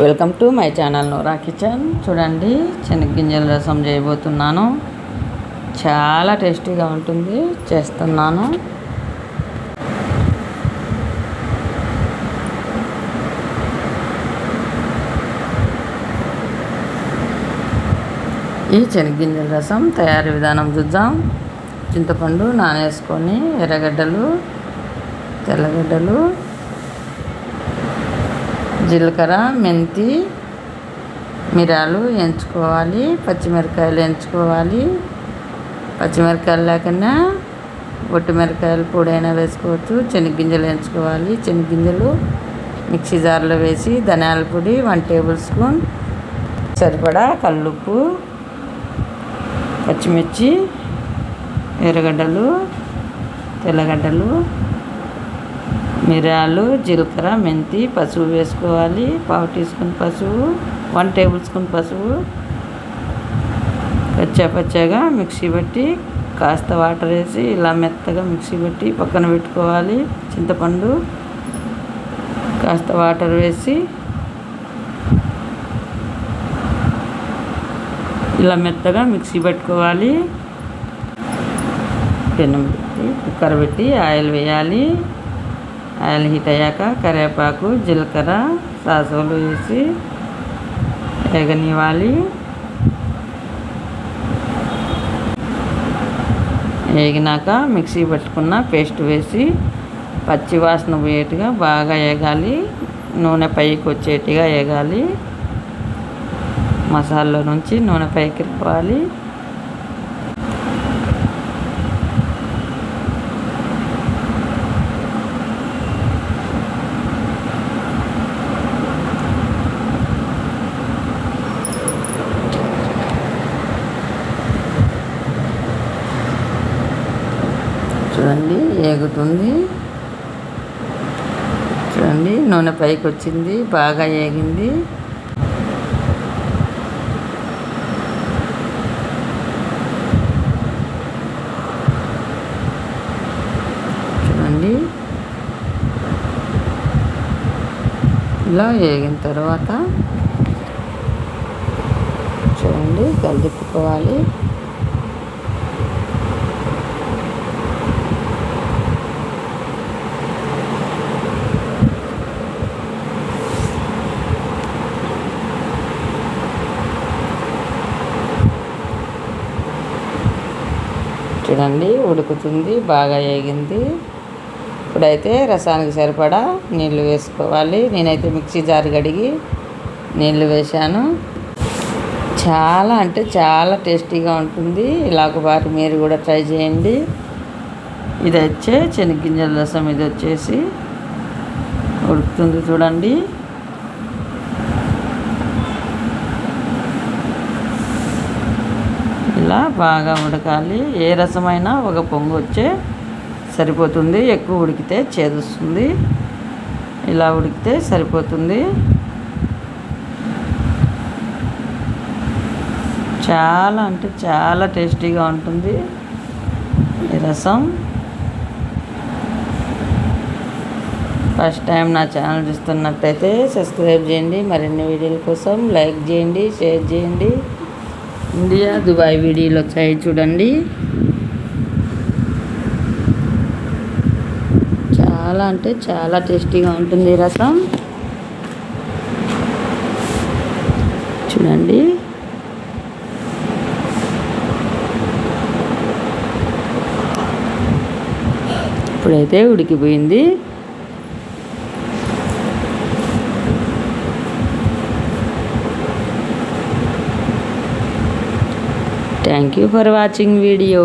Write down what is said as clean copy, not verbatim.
Welcome to my channel Nora Kitchen. చూడండి, శనగగింజల రసం చేయబోతున్నాను. చాలా టేస్టీగా ఉంటుంది. చేస్తున్నాను. ఈ శనగగింజల రసం తయారీ విధానం చూద్దాం. చింతపండు నానేసుకొని, ఎర్రగడ్డలు, తెల్లగడ్డలు, జీలకర్ర, మెంతి, మిరాలు ఎంచుకోవాలి. పచ్చిమిరకాయలు ఎంచుకోవాలి. పచ్చిమిరకాయలు లేకుండా ఒట్టిమిరకాయలు పొడి అయినా వేసుకోవచ్చు. శనగగింజలు ఎంచుకోవాలి. శనగగింజలు మిక్సీ జార్లో వేసి, ధనియాల పొడి 1 టేబుల్ స్పూన్, సరిపడా కల్లుప్పు, పచ్చిమిర్చి, ఎర్రగడ్డలు, తెల్లగడ్డలు, మిరియాలు, జీలకర్ర, మెంతి, పసుపు వేసుకోవాలి. 1/2 టీ స్పూన్ పసుపు, 1 టేబుల్ స్పూన్ పసుపు. పచ్చగా మిక్సీ పట్టి, కాస్త వాటర్ వేసి ఇలా మెత్తగా మిక్సీ పట్టి పక్కన పెట్టుకోవాలి. చింతపండు కాస్త వాటర్ వేసి ఇలా మెత్తగా మిక్సీ పెట్టుకోవాలి. పెనం పెట్టి, కుక్కర్ పెట్టి ఆయిల్ వేయాలి. ఆయిల్ హీట్ అయ్యాక కరివేపాకు, జీలకర్ర, సాసులు వేసి వేగనివ్వాలి. వేగినాక మిక్సీ పట్టుకున్న పేస్ట్ వేసి పచ్చి వాసన పోయేట్టుగా బాగా వేగాలి. నూనె పైకి వచ్చేట్టుగా వేగాలి. మసాలాలో నుంచి నూనె పైకి రావాలి. చూడండి, ఏగుతుంది. చూడండి, నూనె పైకి వచ్చింది, బాగా ఏగింది. చూడండి, ఇలా ఏగిన తర్వాత చూడండి, కలిపుకోవాలి. చూడండి, ఉడుకుతుంది, బాగా వేగింది. ఇప్పుడైతే రసానికి సరిపడా నీళ్ళు వేసుకోవాలి. నేనైతే మిక్సీ జార్ కడిగి నీళ్ళు వేశాను. చాలా అంటే చాలా టేస్టీగా ఉంటుంది. ఇలా ఒకసారి మీరు కూడా ట్రై చేయండి. ఇది వచ్చే శనగగింజల రసం. ఇది వచ్చేసి ఉడుకుతుంది. చూడండి, ఇలా బాగా ఉడకాలి. ఏ రసమైనా ఒక పొంగు వచ్చే సరిపోతుంది. ఎక్కువ ఉడికితే చేదుస్తుంది. ఇలా ఉడికితే సరిపోతుంది. చాలా అంటే చాలా టేస్టీగా ఉంటుంది ఈ రసం. ఫస్ట్ టైం నా ఛానల్ చూస్తున్నట్టయితే సబ్స్క్రైబ్ చేయండి. మరిన్ని వీడియోల కోసం లైక్ చేయండి, షేర్ చేయండి. ఇండియా, దుబాయ్ వీడియోలు వచ్చాయి చూడండి. చాలా అంటే చాలా టేస్టీగా ఉంటుంది రసం. చూడండి, ఇప్పుడైతే ఉడికిపోయింది. Thank you for watching video.